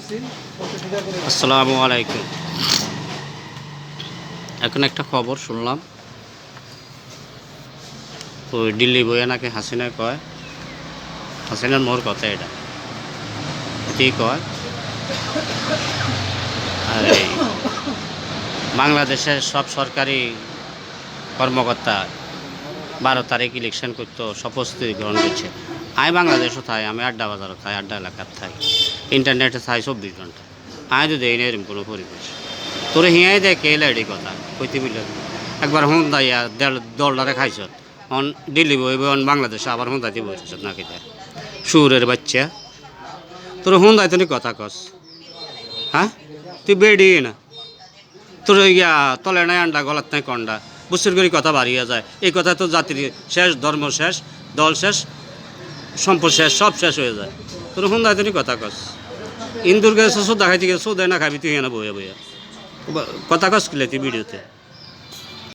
আসসালামু আলাইকুম। এখন একটা খবর শুনলাম, ওই দিল্লি বইয়ে নাকি হাসিনা কয়, হাসিনার মোর কথা এটা ঠিক কয়, আর এই বাংলাদেশের সব সরকারি কর্মকর্তা 12 তারিখ ইলেকশন করতে সব প্রস্তুতি গ্রহণ করছে। আমি বাংলাদেশও থাই, আমি আড্ডা বাজারও থাই, আড্ডা এলাকার থাই, ইন্টারনেটে থাই 24 ঘন্টা। আমি তো দেই না এরকম কোনো পরিবেশ। তোরে হিয়াই দেয় কে এডি কথা কইতে মিলে একবার হুন দাইয়া দলটারে খাইছ অন দিল্লি বইব অন বাংলাদেশে আবার হুন দাইতে বসেছ নাকি দেয় সুরের বাচ্চা। তোর হুন দায় তুই কথা কস, হ্যাঁ তুই বেডি না, তোর ইয়া তলে নাই আন্ডা গলাত নাই কন্ডা বুসির করে কথা বাড়িয়ে যায়। এই কথা তো জাতির শেষ, ধর্ম শেষ, দল শেষ, সম্পদ শেষ, সব শেষ হয়ে যায়। তোর হুন দায় তুই কথা কস। ইন্দুর গেছে সোদা খাইতে গেছে, সোদায় না খাবি তুই এনে বইয়া বইয়া কথা কস কিলে তুই ভিডিওতে।